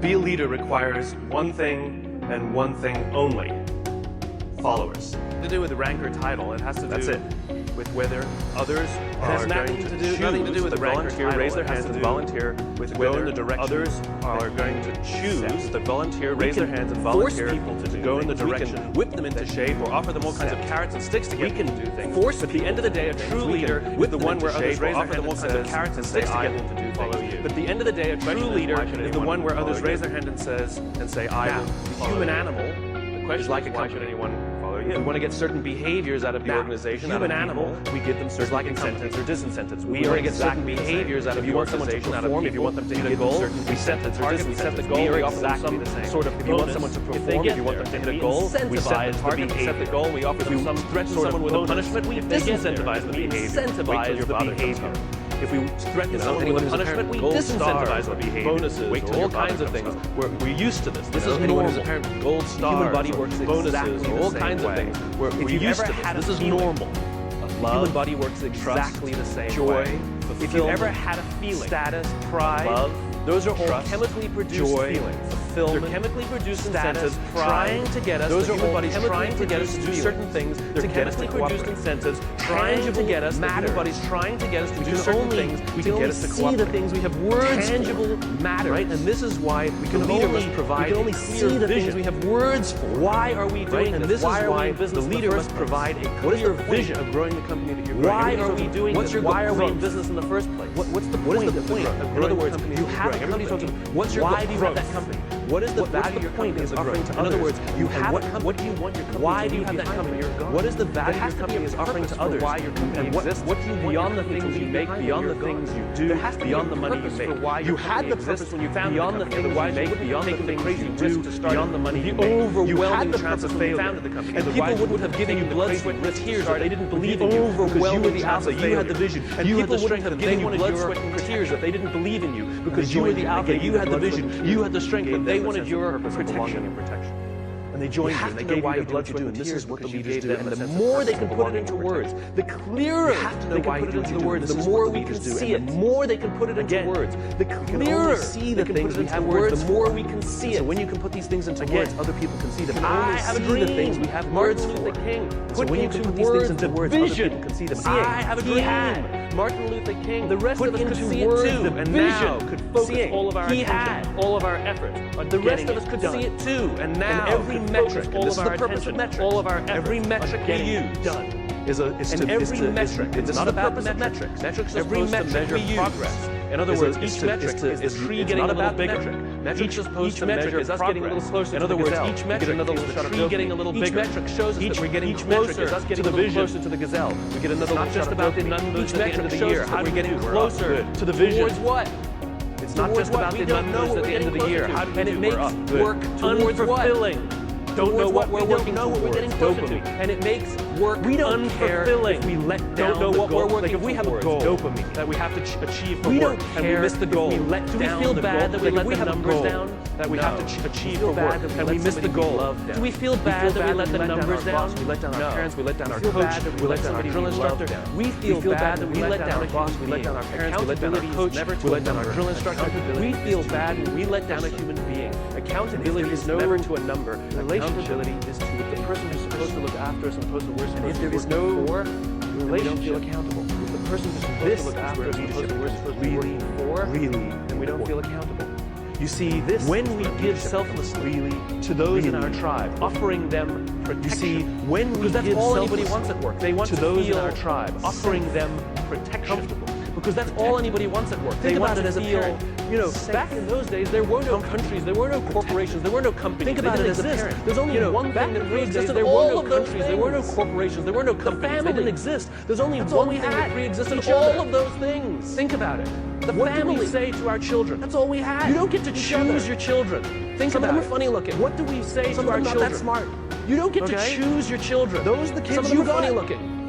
be a leader requires one thing and one thing only: followers. To do with the rank or title. It has to do That's it. with whether others has are nothing going to to do- choose nothing to do with the the rank or volunteer, title. raise their It has hands to and do volunteer with go in whether the direction others are going to choose. The volunteer, raise can their hands and force volunteer people to do go in the things. We direction. can Whip them into shape or offer them all kinds of set. carrots and sticks to get them to do things. force But at the end of the day, a true leader is the one where others raise their hands and offer them all kinds of carrots and sticks to get them to do things. But at the end of the day, a true leader is the one where others raise their hand and say, "I will." The human animal, the question is like a company. Why should anyone follow you? If we want to get certain behaviors out of the organization, human animal, we give them certain incentives or disincentives. We want to get certain behaviors out of the organization, if you want them to hit a goal, we set the target, we set the goal, we offer them some sort of, if you want someone to perform, if you want them to hit a goal, we set the target, we set the goal, we offer them some threaten someone with a punishment, we disincentivize the behavior. Incentivize the behavior. If we threaten someone with a punishment, we disincentivize the behavior. Bonuses, all kinds of things. We're used to this. This is normal. Gold stars, human body works bonuses, all kinds of things. We're used to this. This is normal. Love, human body works exactly the same way. If you ever had a feeling, status, pride, love, those are all chemically produced feelings. They're chemically produced incentives trying to get us. Those are all bodies trying to get us to do certain things. They're chemically produced incentives trying to get us. Human bodies trying to get us to do certain things. We can get us to see the things we have words. Tangible matter, right? And this is why we can only provide. We can only see the things we have words for. Why are we doing this? And this is why the leader must provide a clear vision of growing the company that you're growing. Why are we doing this? Why are we in business in the first place? What's the point of the point? In other words, you have a company. What's your why do you have that company? What is the value your company is offering to others? In other words, you have a company. What do you want your company? Why do you have that company? What is the value your company is offering to others? Why your company exists? What do you beyond the things you make, beyond the things you do, beyond the money you make? You had the purpose when you founded beyond the things you make, beyond the things you do, beyond the money you make. Overwhelming chance of failure. And people wouldn't have given you blood, sweat, and tears if they didn't believe in you. Overwhelming alpha. You had the vision. And people wouldn't have given you blood, sweat, and tears if they didn't believe in you because you were the alpha. You had the vision. You had the strength, but they wanted your protection. And they joined you, and they gave you the blood, sweat, and this is what the leaders do. And the more they can put it into words, the clearer they can put it into the words, the more we can see it. The more they can put it into words, the clearer see the things we have words, the more we can see it. So when you can put these things into words, other people can see them. I have a dream. The things we have words for. Martin Luther King put into words the vision. Other people can see them. I have a dream. Martin Luther King. The rest of us could see it too, and now could focus all of our attention, all of our efforts. The rest of us could see it too, and now every metric, and this is the purpose of metrics, all of our efforts, every metric we use it's not about the metrics. Metrics are supposed to measure progress. In other words, each metric is the tree getting a little bigger. Metrics are supposed to measure is us getting a little closer. In other words, each metric is the tree getting a little bigger. Each metric shows us that we're getting closer is us getting a little closer to the gazelle. We get another not just about the numbers at the end of the year. How are we getting closer to the vision? Towards what? It's not just about the numbers at the end of the year. How do we do? And it makes work towards unfulfilling. Don't know what we're working towards. Dopamine. And it makes work unfulfilling. If we let down don't know what we're working. Like if we have a goal, dopamine that we have to achieve for work, and we miss the goal. We let down. Do we feel bad that we let the numbers down? That we have to achieve for work, and we miss the goal. Do we feel bad that we let the numbers down? We let down our parents. We let down our coach. We let down our drill instructor. We feel bad that we let down our boss. We let down our parents. We let down our coach. We let down our drill instructor. We feel bad when we let down a human being. Accountability is never to a number. Accountability is to the person who's supposed to look after us and supposed to work. And if there is no relationship, we don't feel accountable. If the person who's supposed to look after us and supposed to work then we don't feel accountable. You see, this when we give selflessly to those in our tribe, offering them protection. You see, when we give all anybody wants at work. They want to those in our tribe, offering them protection. Because that's all anybody wants at work. They want to feel, back in those days, there were no countries, there were no corporations, there were no companies. Think about it as a parent. There's only one thing that pre-existed. There were no countries, there were no corporations, there were no companies. They didn't exist. There's only one thing that pre-existed. All of those things. Think about it. The family. What do we say to our children? That's all we had. You don't get to choose your children. Think about it. Some of them are funny looking. What do we say to our children? Some of them are not that smart. You don't get to choose your children. Those are the kids you got. Some of them are funny looking.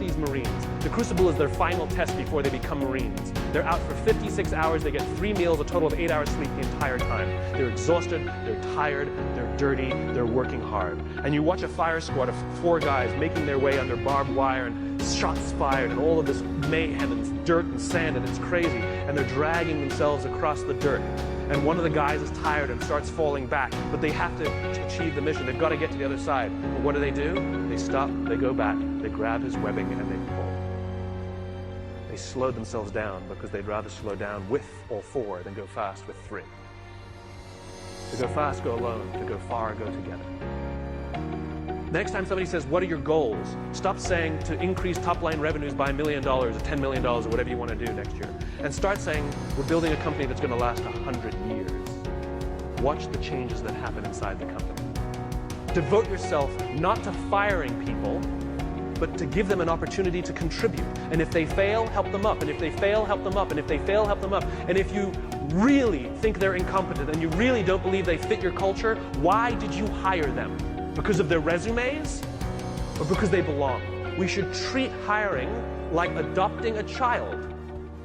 these Marines. The Crucible is their final test before they become Marines. They're out for 56 hours, they get 3 meals, a total of 8 hours sleep the entire time. They're exhausted, they're tired, they're dirty, they're working hard. And you watch a fire squad of 4 guys making their way under barbed wire and shots fired and all of this mayhem and it's dirt and sand and it's crazy. And they're dragging themselves across the dirt. And one of the guys is tired and starts falling back, but they have to achieve the mission. They've got to get to the other side. But what do? They stop, they go back, they grab his webbing, and they pull. They slowed themselves down because they'd rather slow down with all four than go fast with three. To go fast, go alone. To go far, go together. Next time somebody says, what are your goals? Stop saying to increase top-line revenues by $1 million or $10 million or whatever you want to do next year. And start saying, we're building a company that's going to last 100 years. Watch the changes that happen inside the company. Devote yourself not to firing people, but to give them an opportunity to contribute. And if they fail, help them up. And if they fail, help them up. And if they fail, help them up. And if you really think they're incompetent and you really don't believe they fit your culture, why did you hire them? Because of their resumes or because they belong? We should treat hiring like adopting a child.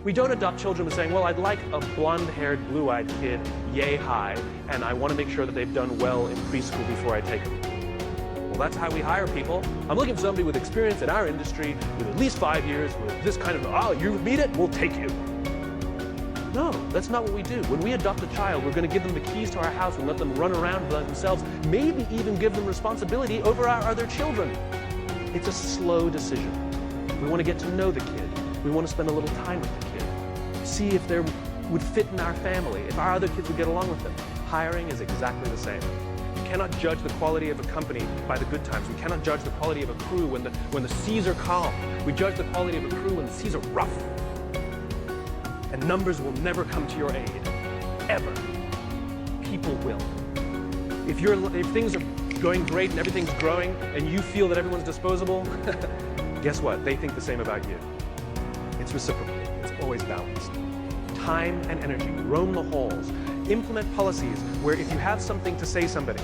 We don't adopt children by saying, well, I'd like a blonde-haired, blue-eyed kid, yay high, and I want to make sure that they've done well in preschool before I take them. Well, that's how we hire people. I'm looking for somebody with experience in our industry, with at least 5 years, with this kind of, oh, you meet it, we'll take you. No, that's not what we do. When we adopt a child, we're going to give them the keys to our house and let them run around by themselves, maybe even give them responsibility over our other children. It's a slow decision. We want to get to know the kid. We want to spend a little time with the kid. See if they would fit in our family, if our other kids would get along with them. Hiring is exactly the same. We cannot judge the quality of a company by the good times. We cannot judge the quality of a crew when the seas are calm. We judge the quality of a crew when the seas are rough. And numbers will never come to your aid, ever. People will. If things are going great and everything's growing and you feel that everyone's disposable, guess what? They think the same about you. It's reciprocal. It's always balanced. Time and energy. Roam the halls. Implement policies where if you have something to say somebody,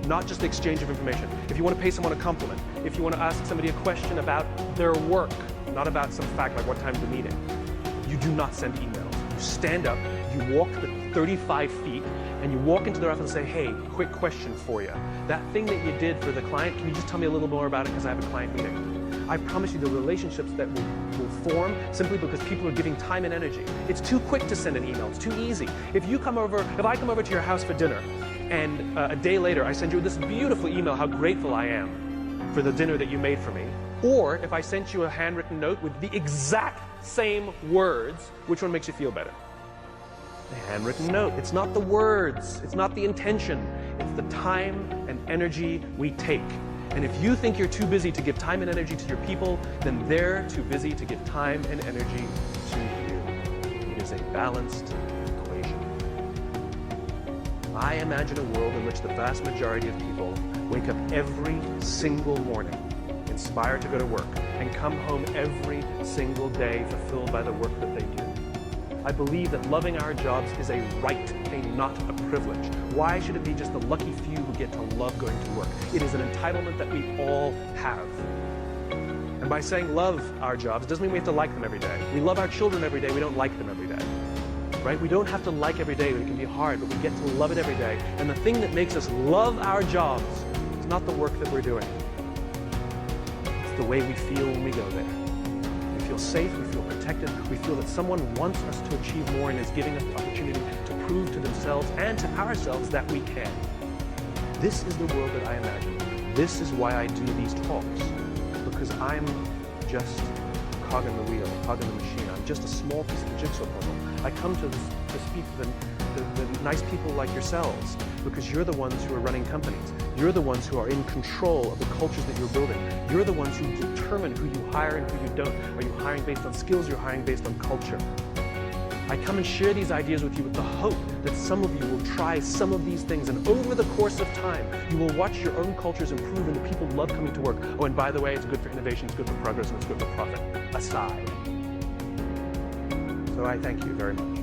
not just the exchange of information, if you want to pay someone a compliment, if you want to ask somebody a question about their work, not about some fact like what time's the meeting, you do not send emails. You stand up, you walk the 35 feet, and you walk into their office and say, hey, quick question for you. That thing that you did for the client, can you just tell me a little more about it because I have a client meeting? I promise you the relationships that will form simply because people are giving time and energy. It's too quick to send an email. It's too easy. If I come over to your house for dinner, and a day later I send you this beautiful email how grateful I am for the dinner that you made for me, or if I sent you a handwritten note with the exact same words, which one makes you feel better? The handwritten note. It's not the words. It's not the intention. It's the time and energy we take. And if you think you're too busy to give time and energy to your people, then they're too busy to give time and energy to you. It is a balanced equation. I imagine a world in which the vast majority of people wake up every single morning inspired to go to work and come home every single day fulfilled by the work that they do. I believe that loving our jobs is a right, not a privilege. Why should it be just the lucky few who get to love going to work? It is an entitlement that we all have. And by saying love our jobs, it doesn't mean we have to like them every day. We love our children every day, we don't like them every day. Right? We don't have to like every day, but it can be hard, but we get to love it every day. And the thing that makes us love our jobs is not the work that we're doing. It's the way we feel when we go there. We feel safe, we feel protected, we feel that someone wants us to achieve more and is giving us the opportunity to prove to themselves and to ourselves that we can. This is the world that I imagine. This is why I do these talks, because I'm just a cog in the wheel, a cog in the machine. I'm just a small piece of the jigsaw puzzle. I come to speak to the nice people like yourselves, because you're the ones who are running companies. You're the ones who are in control of the cultures that you're building. You're the ones who determine who you hire and who you don't. Are you hiring based on skills? You're hiring based on culture. I come and share these ideas with you with the hope that some of you will try some of these things, and over the course of time, you will watch your own cultures improve and the people love coming to work. Oh, and by the way, it's good for innovation, it's good for progress, and it's good for profit. Aside. So I thank you very much.